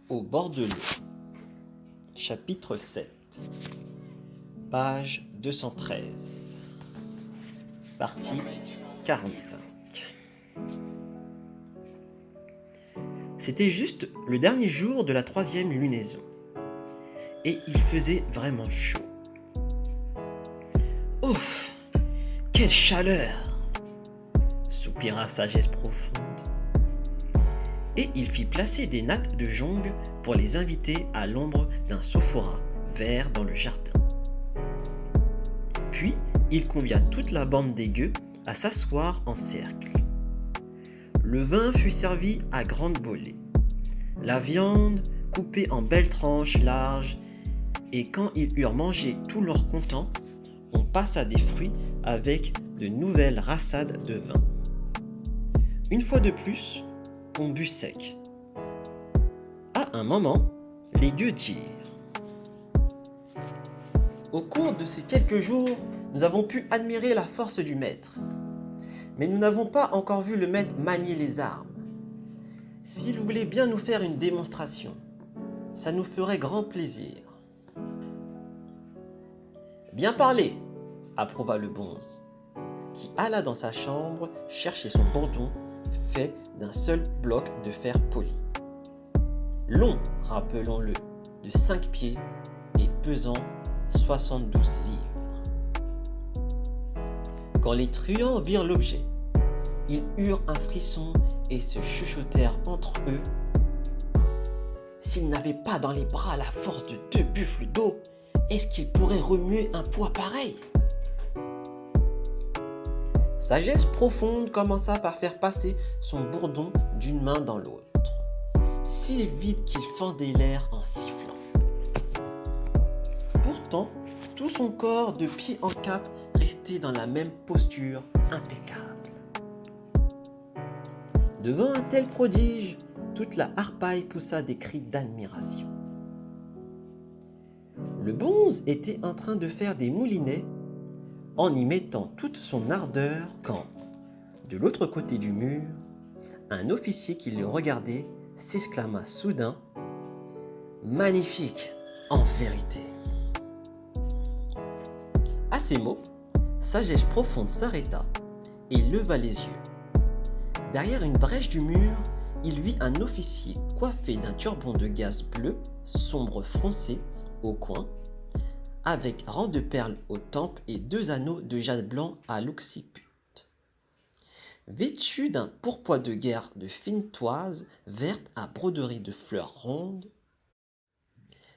Au bord de l'eau. Chapitre 7. Page 213. Partie 45. C'était juste le dernier jour de la 3e lunaison. Et il faisait vraiment chaud. Ouf, quelle chaleur! Soupira Sagesse profonde. Et il fit placer des nattes de jonc pour les inviter à l'ombre d'un sophora vert dans le jardin. Puis il convia toute la bande des gueux à s'asseoir en cercle. Le vin fut servi à grande bolée, la viande coupée en belles tranches larges, et quand ils eurent mangé tout leur content, on passa des fruits avec de nouvelles rassades de vin. Une fois de plus, on but sec. À un moment, les gueux dirent: au cours de ces quelques jours, nous avons pu admirer la force du maître. Mais nous n'avons pas encore vu le maître manier les armes. S'il voulait bien nous faire une démonstration, ça nous ferait grand plaisir. Bien parlé, approuva le bonze, qui alla dans sa chambre chercher son bourdon fait d'un seul bloc de fer poli. Long, rappelons-le, de 5 pieds et pesant 72 livres. Quand les truands virent l'objet, ils eurent un frisson et se chuchotèrent entre eux: s'ils n'avaient pas dans les bras la force de 2 buffles d'eau, est-ce qu'ils pourraient remuer un poids pareil? Sagesse profonde commença par faire passer son bourdon d'une main dans l'autre, si vite qu'il fendait l'air en sifflant. Pourtant, tout son corps de pied en cap restait dans la même posture impeccable. Devant un tel prodige, toute la harpaille poussa des cris d'admiration. Le bonze était en train de faire des moulinets en y mettant toute son ardeur quand, de l'autre côté du mur, un officier qui le regardait s'exclama soudain: magnifique, en vérité. À ces mots, Sagesse profonde s'arrêta et leva les yeux. Derrière une brèche du mur, il vit un officier coiffé d'un turban de gaze bleu, sombre foncé, au coin, avec rang de perles aux tempes et 2 anneaux de jade blanc à l'occiput. Vêtu d'un pourpoint de guerre de fine toise verte à broderie de fleurs rondes,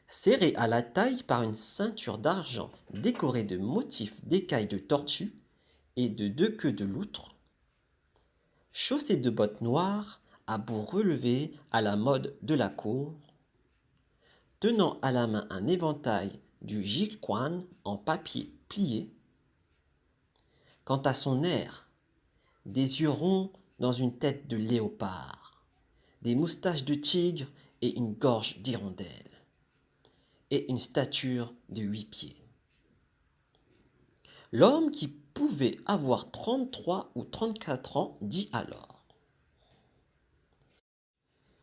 serré à la taille par une ceinture d'argent décorée de motifs d'écailles de tortue et de 2 queues de loutre, chaussé de bottes noires à bout relevé à la mode de la cour, tenant à la main un éventail du gilquan en papier plié. Quant à son air, des yeux ronds dans une tête de léopard, des moustaches de tigre et une gorge d'hirondelle, et une stature de 8 pieds. L'homme qui pouvait avoir 33 ou 34 ans dit alors: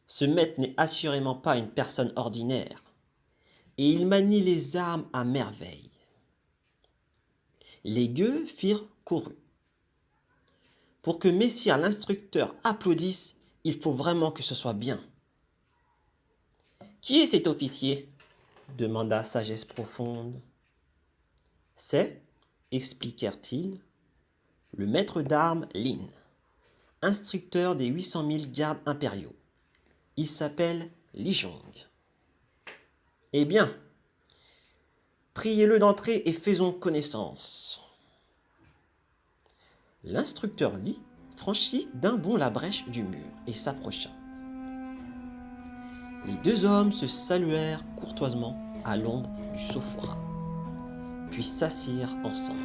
ce maître n'est assurément pas une personne ordinaire, et il manie les armes à merveille. Les gueux firent chorus. Pour que messire l'instructeur applaudisse, il faut vraiment que ce soit bien. Qui est cet officier? Demanda Sagesse profonde. C'est, expliquèrent-ils, le maître d'armes Lin, instructeur des 800 000 gardes impériaux. Il s'appelle Li Jong. Eh bien, priez-le d'entrer et faisons connaissance. L'instructeur Li franchit d'un bond la brèche du mur et s'approcha. Les 2 hommes se saluèrent courtoisement à l'ombre du sophora, puis s'assirent ensemble.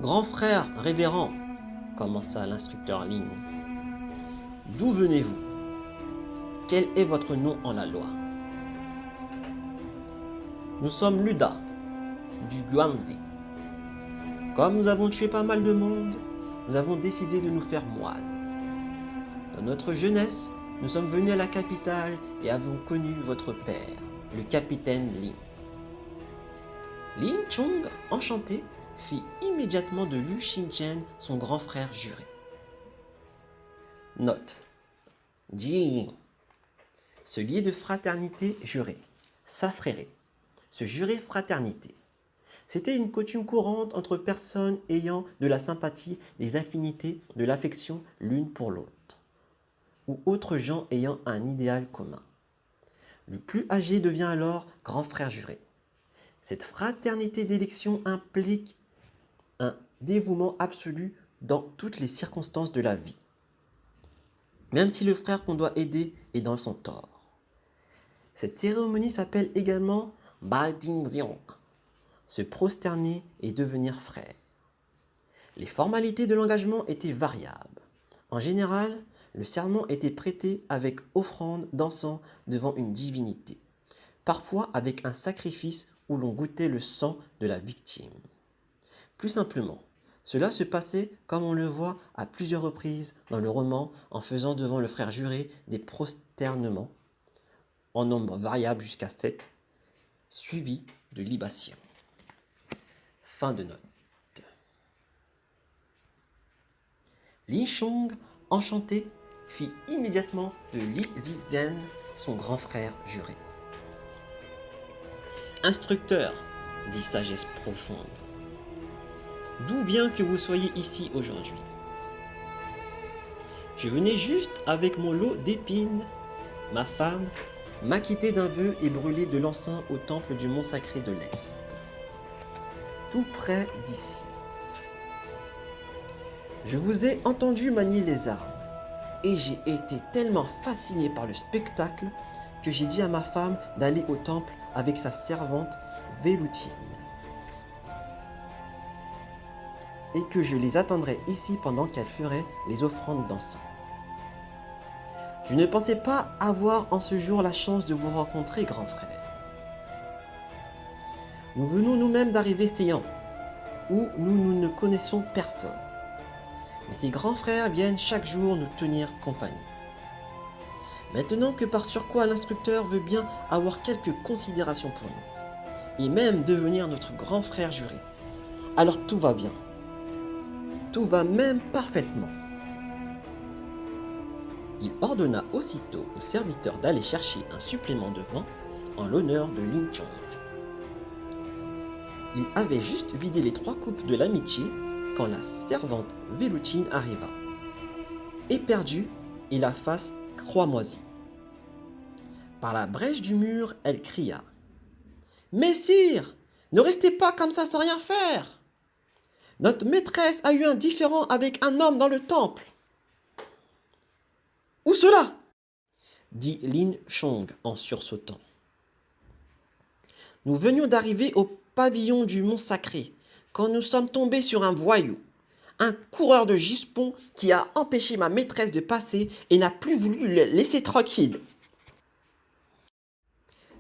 Grand frère révérend, commença l'instructeur Lin, d'où venez-vous? Quel est votre nom en la loi? Nous sommes Luda, du Guanzi. Comme nous avons tué pas mal de monde, nous avons décidé de nous faire moines. Dans notre jeunesse, nous sommes venus à la capitale et avons connu votre père, le capitaine Lin. Lin Chong, enchanté, fit immédiatement de Liu Xingchen son grand frère juré. Note. Jing. Se lier de fraternité jurée. S'affrérer. Se jurer fraternité. C'était une coutume courante entre personnes ayant de la sympathie, des affinités, de l'affection l'une pour l'autre, ou autres gens ayant un idéal commun. Le plus âgé devient alors grand frère juré. Cette fraternité d'élection implique un dévouement absolu dans toutes les circonstances de la vie, même si le frère qu'on doit aider est dans son tort. Cette cérémonie s'appelle également Baidingziong, se prosterner et devenir frère. Les formalités de l'engagement étaient variables. En général, le serment était prêté avec offrande d'encens devant une divinité, parfois avec un sacrifice où l'on goûtait le sang de la victime. Plus simplement, cela se passait comme on le voit à plusieurs reprises dans le roman en faisant devant le frère juré des prosternements, en nombre variable jusqu'à 7, suivis de libations. Fin de note. Li Chong, enchanté, fit immédiatement de Li Zizhen son grand frère juré. Instructeur, dit sagesse profonde, d'où vient que vous soyez ici aujourd'hui? Je venais juste avec mon lot d'épines. Ma femme m'a quitté d'un vœu et brûlé de l'encens au temple du mont sacré de l'Est, tout près d'ici. Je vous ai entendu manier les armes, et j'ai été tellement fasciné par le spectacle que j'ai dit à ma femme d'aller au temple avec sa servante Véloutine, et que je les attendrais ici pendant qu'elle ferait les offrandes d'encens. Je ne pensais pas avoir en ce jour la chance de vous rencontrer, grand frère. Nous venons nous-mêmes d'arriver Séant, où nous ne connaissons personne. Mais ces grands frères viennent chaque jour nous tenir compagnie. Maintenant que par surcroît l'instructeur veut bien avoir quelques considérations pour nous, et même devenir notre grand frère juré, alors tout va bien. Tout va même parfaitement. Il ordonna aussitôt au serviteur d'aller chercher un supplément de vin en l'honneur de Lin Chong. Il avait juste vidé les 3 coupes de l'amitié quand la servante Véloutine arriva, éperdue et la face croix-moisie. Par la brèche du mur, elle cria « Messire, ne restez pas comme ça sans rien faire. Notre maîtresse a eu un différend avec un homme dans le temple. » « Où cela ?» dit Lin Chong en sursautant. « Nous venions d'arriver au pavillon du Mont Sacré quand nous sommes tombés sur un voyou, un coureur de Gispon qui a empêché ma maîtresse de passer et n'a plus voulu le laisser tranquille. »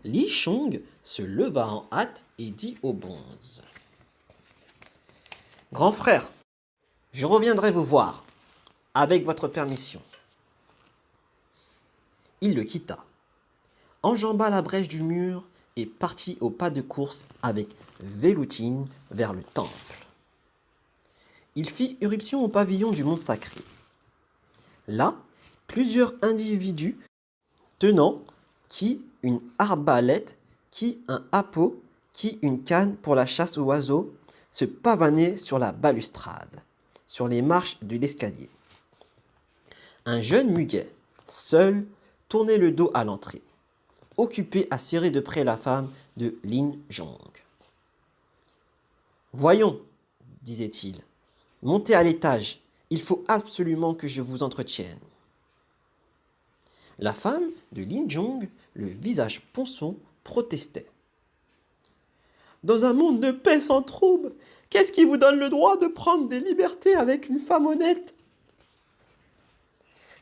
Li Chong se leva en hâte et dit au bonze. « Grand frère, je reviendrai vous voir, avec votre permission. » Il le quitta, enjamba la brèche du mur et partit au pas de course avec Véloutine vers le temple. Il fit irruption au pavillon du Mont Sacré. Là, plusieurs individus tenant qui une arbalète, qui un appôt, qui une canne pour la chasse aux oiseaux, se pavanaient sur la balustrade, sur les marches de l'escalier. Un jeune muguet, seul, tournait le dos à l'entrée, occupé à serrer de près la femme de Lin Chong. « Voyons, disait-il, montez à l'étage, il faut absolument que je vous entretienne. » La femme de Lin Chong, le visage ponçon, protestait. « Dans un monde de paix sans trouble, qu'est-ce qui vous donne le droit de prendre des libertés avec une femme honnête ?»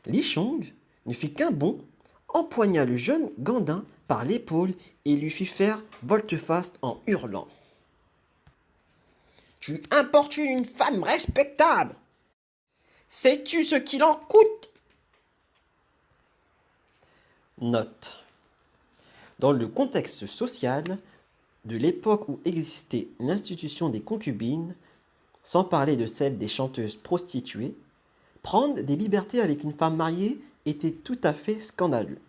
Li Chong ne fit qu'un bond, empoigna le jeune Gandin par l'épaule et lui fit faire volte-face en hurlant. « Tu importunes une femme respectable. Sais-tu ce qu'il en coûte ? Note. Dans le contexte social de l'époque où existait l'institution des concubines, sans parler de celle des chanteuses prostituées, prendre des libertés avec une femme mariée était tout à fait scandaleux.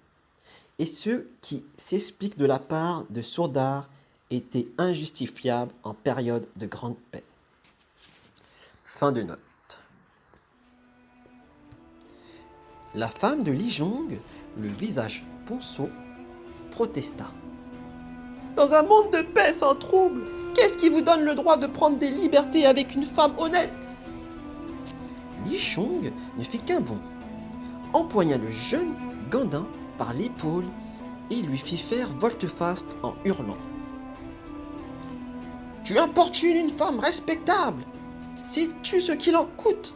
Et ce qui s'explique de la part de Sourdard était injustifiable en période de grande peine. Fin de note. La femme de Li Jong, le visage ponceau, protesta. Dans un monde de paix sans trouble, qu'est-ce qui vous donne le droit de prendre des libertés avec une femme honnête? Li Jong ne fit qu'un bond, empoigna le jeune Gandin par l'épaule et lui fit faire volte-face en hurlant. Tu importunes une femme respectable. Sais-tu ce qu'il en coûte